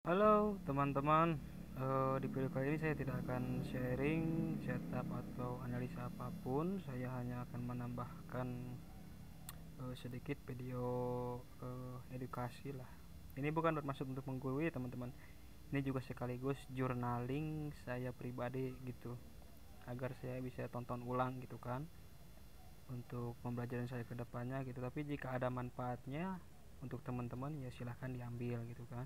Halo teman-teman. Di video kali ini saya tidak akan sharing setup atau analisa apapun. Saya hanya akan menambahkan sedikit video edukasi lah. Ini bukan bermaksud untuk menggurui teman-teman. Ini juga sekaligus journaling saya pribadi gitu, agar saya bisa tonton ulang gitu kan, untuk pembelajaran saya ke depannya gitu. Tapi jika ada manfaatnya untuk teman-teman ya silahkan diambil gitu kan.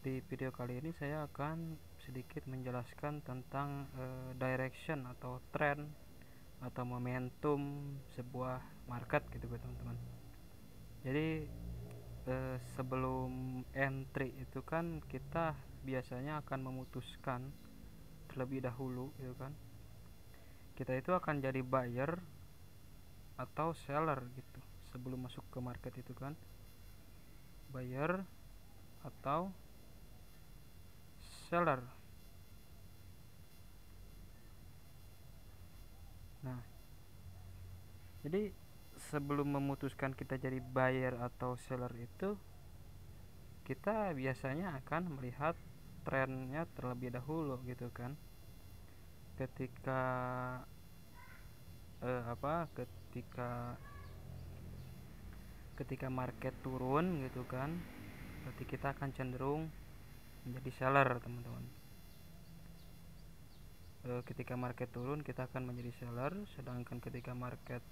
Di video kali ini saya akan sedikit menjelaskan tentang direction atau trend atau momentum sebuah market gitu teman-teman. Jadi sebelum entry itu kan kita biasanya akan memutuskan terlebih dahulu gitu kan. Kita itu akan jadi buyer atau seller gitu sebelum masuk ke market itu kan. Buyer atau seller. Nah, jadi sebelum memutuskan kita jadi buyer atau seller itu, kita biasanya akan melihat trennya terlebih dahulu gitu kan. Ketika ketika ketika market turun gitu kan, berarti kita akan cenderung menjadi seller teman-teman. Ketika market turun kita akan menjadi seller, sedangkan ketika market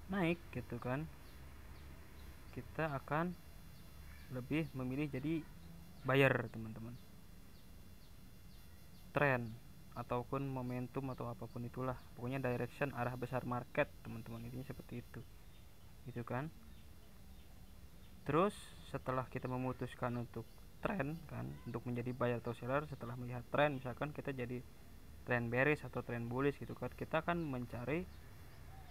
naik gitu kan, kita akan lebih memilih jadi buyer teman-teman. Trend ataupun momentum atau apapun itulah, pokoknya direction arah besar market teman-teman, intinya seperti itu gitu kan. Terus setelah kita memutuskan untuk trend kan, untuk menjadi buyer atau seller, setelah melihat trend, misalkan kita jadi trend bearish atau trend bullish gitu kan, kita akan mencari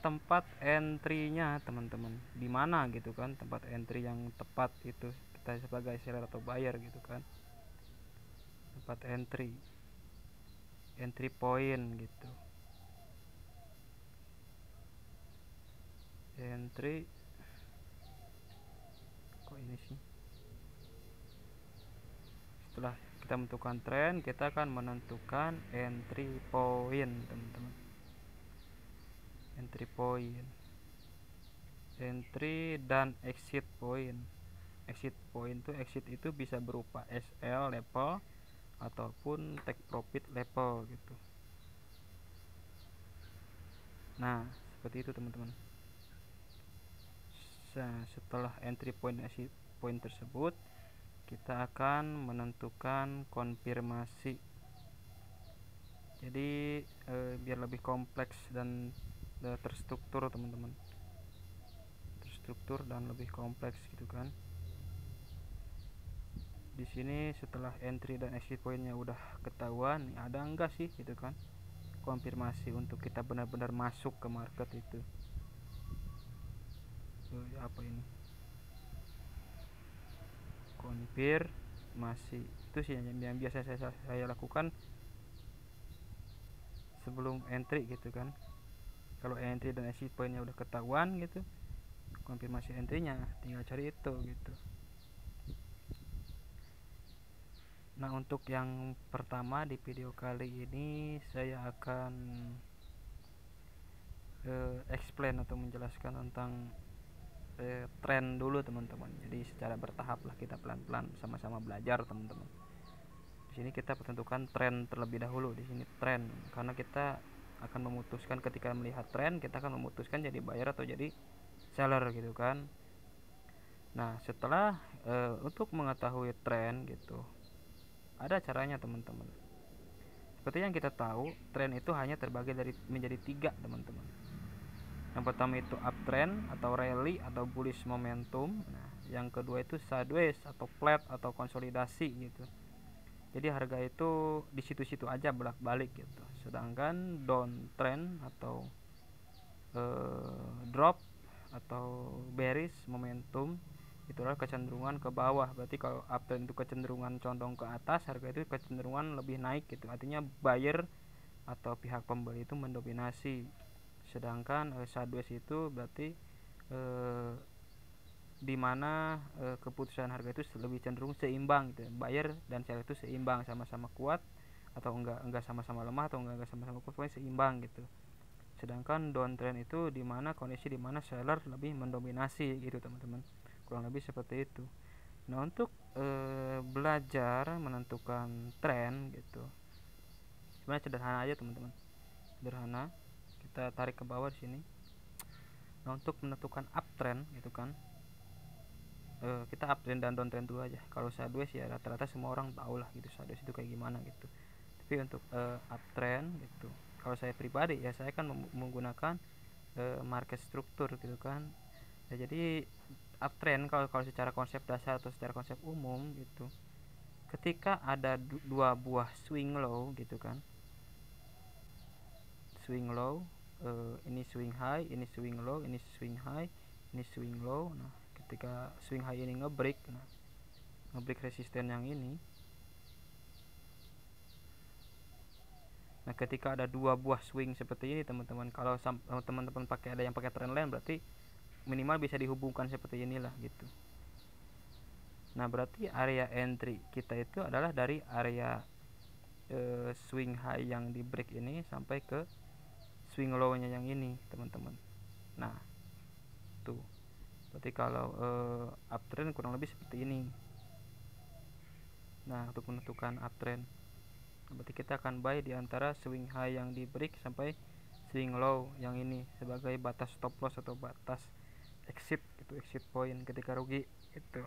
tempat entry-nya teman-teman, di mana gitu kan, tempat entry yang tepat itu kita sebagai seller atau buyer gitu kan. Tempat entry point gitu, entry kok ini sih. Setelah kita menentukan trend, kita akan menentukan entry point teman-teman. Entry dan exit point. Exit itu bisa berupa SL level ataupun take profit level gitu. Nah, seperti itu teman-teman. Setelah entry point dan exit point tersebut, kita akan menentukan konfirmasi. Jadi biar lebih kompleks dan terstruktur teman-teman, terstruktur dan lebih kompleks gitu kan. Di sini setelah entry dan exit pointnya udah ketahuan, ada enggak sih gitu kan, konfirmasi untuk kita benar-benar masuk ke market itu. Apa ini konfirmasi? Itu sih yang biasa saya lakukan sebelum entry gitu kan. Kalau entry dan exit pointnya udah ketahuan gitu, konfirmasi entry-nya tinggal cari itu gitu. Nah, untuk yang pertama di video kali ini saya akan explain atau menjelaskan tentang tren dulu teman-teman. Jadi secara bertahap lah, kita pelan-pelan sama-sama belajar teman-teman. Di sini kita tentukan tren terlebih dahulu. Di sini tren, karena kita akan memutuskan, ketika melihat tren kita akan memutuskan jadi buyer atau jadi seller gitu kan. Nah, setelah untuk mengetahui tren gitu, ada caranya teman-teman. Seperti yang kita tahu, tren itu hanya terbagi menjadi 3 teman-teman. Yang pertama itu uptrend atau rally atau bullish momentum. Nah, yang kedua itu sideways atau flat atau konsolidasi gitu. Jadi harga itu di situ-situ aja bolak-balik gitu. Sedangkan downtrend atau drop atau bearish momentum itu adalah kecenderungan ke bawah. Berarti kalau uptrend itu kecenderungan condong ke atas, harga itu kecenderungan lebih naik gitu. Artinya buyer atau pihak pembeli itu mendominasi. Sedangkan sideways itu berarti di mana keputusan harga itu lebih cenderung seimbang gitu. Buyer dan seller itu seimbang, sama-sama kuat atau enggak sama-sama lemah atau enggak sama-sama kuat, pokoknya seimbang gitu. Sedangkan downtrend itu di mana kondisi di mana seller lebih mendominasi gitu teman-teman, kurang lebih seperti itu. Nah untuk belajar menentukan tren gitu sebenarnya sederhana aja teman-teman, sederhana. Kita tarik ke bawah di sini. Nah untuk menentukan uptrend gitu kan, kita uptrend dan downtrend dulu aja. Kalau sideways ya rata-rata semua orang tahu lah gitu sideways itu kayak gimana gitu. Tapi untuk uptrend gitu, kalau saya pribadi ya saya kan menggunakan market struktur gitu kan ya. Jadi uptrend kalau secara konsep dasar atau secara konsep umum gitu, ketika ada dua buah swing low gitu kan, swing low, ini swing high, ini swing low, ini swing high, ini swing low. Nah ketika swing high ini ngebreak, nah ngebreak resisten yang ini. Nah ketika ada dua buah swing seperti ini teman-teman, kalau teman-teman ada yang pakai trend line, berarti minimal bisa dihubungkan seperti inilah gitu. Nah berarti area entry kita itu adalah dari area swing high yang di break ini sampai ke swing low nya yang ini teman-teman. Nah tuh berarti kalau uptrend kurang lebih seperti ini. Nah untuk menentukan uptrend berarti kita akan buy di antara swing high yang di break sampai swing low yang ini sebagai batas stop loss atau batas exit gitu, exit point ketika rugi itu.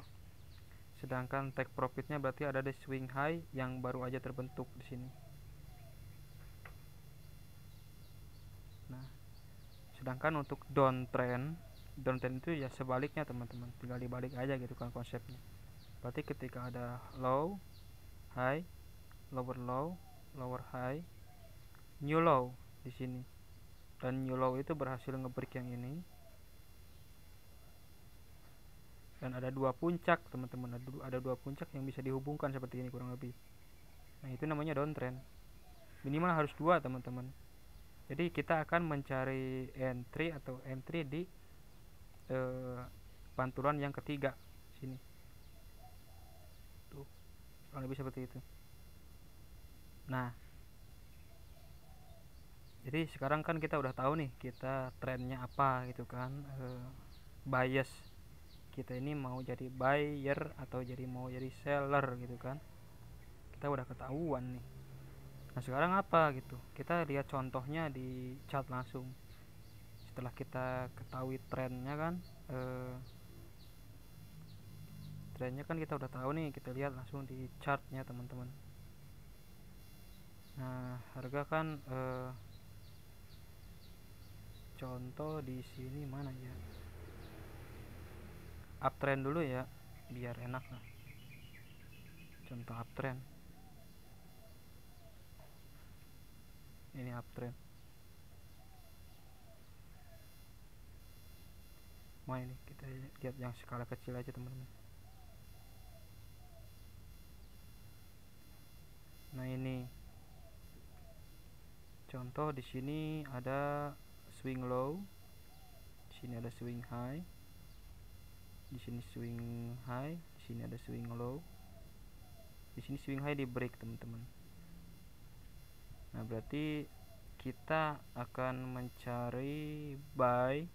Sedangkan take profitnya berarti ada di swing high yang baru aja terbentuk di sini. Nah sedangkan untuk downtrend itu ya sebaliknya teman-teman, tinggal dibalik aja gitu kan konsepnya. Berarti ketika ada low high, lower low, lower high, new low di sini, dan new low itu berhasil ngebreak yang ini, dan ada dua puncak teman-teman, ada dua puncak yang bisa dihubungkan seperti ini kurang lebih. Nah itu namanya downtrend, minimal harus dua teman-teman. Jadi kita akan mencari entry di pantulan yang ketiga sini tuh, kurang lebih seperti itu. Nah jadi sekarang kan kita udah tahu nih kita trennya apa gitu kan, bias kita ini mau jadi buyer atau mau jadi seller gitu kan, kita udah ketahuan nih. Nah sekarang apa gitu, kita lihat contohnya di chart langsung. Setelah kita ketahui trennya kan, trennya kan kita udah tahu nih, kita lihat langsung di chartnya teman-teman. Nah harga kan contoh di sini mana ya, uptrend dulu ya biar enak lah. Contoh uptrend ini, uptrend ini kita lihat yang skala kecil aja teman-teman. Nah ini contoh, di sini ada swing low, di sini ada swing high, di sini swing high, di sini ada swing low, di sini swing high di break teman-teman. Nah berarti kita akan mencari buy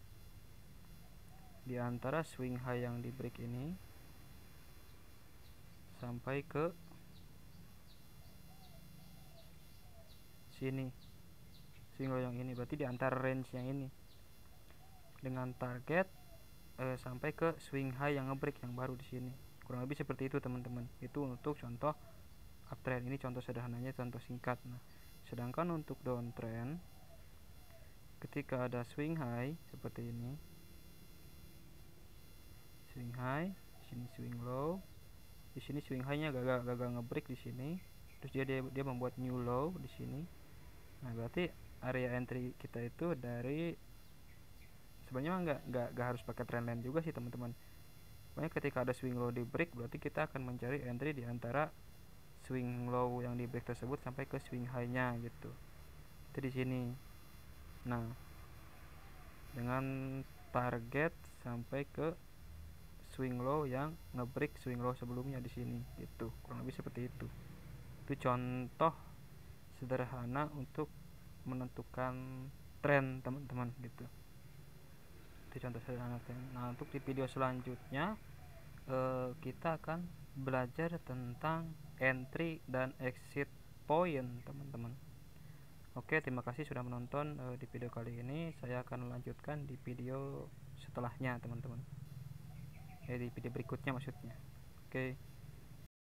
di antara swing high yang di break ini sampai ke sini swing low yang ini, berarti di antara range yang ini dengan target sampai ke swing high yang ngebreak yang baru di sini. Kurang lebih seperti itu teman-teman. Itu untuk contoh uptrend, ini contoh sederhananya, contoh singkat. Nah sedangkan untuk downtrend ketika ada swing high seperti ini, swing high, di sini swing low, di sini swing high-nya gagal ngebreak di sini, terus dia membuat new low di sini. Nah berarti area entry kita itu dari, sebenarnya nggak harus pakai trendline juga sih teman-teman. Pokoknya ketika ada swing low di break, berarti kita akan mencari entry di antara swing low yang di break tersebut sampai ke swing high-nya gitu. Itu di sini. Nah dengan target sampai ke swing low yang ngebreak swing low sebelumnya di sini gitu, kurang lebih seperti itu. Itu contoh sederhana untuk menentukan tren teman-teman gitu. Itu contoh sederhana tren. Nah, untuk di video selanjutnya kita akan belajar tentang entry dan exit point teman-teman. Oke, terima kasih sudah menonton di video kali ini. Saya akan melanjutkan di video setelahnya teman-teman, di video berikutnya maksudnya. Oke.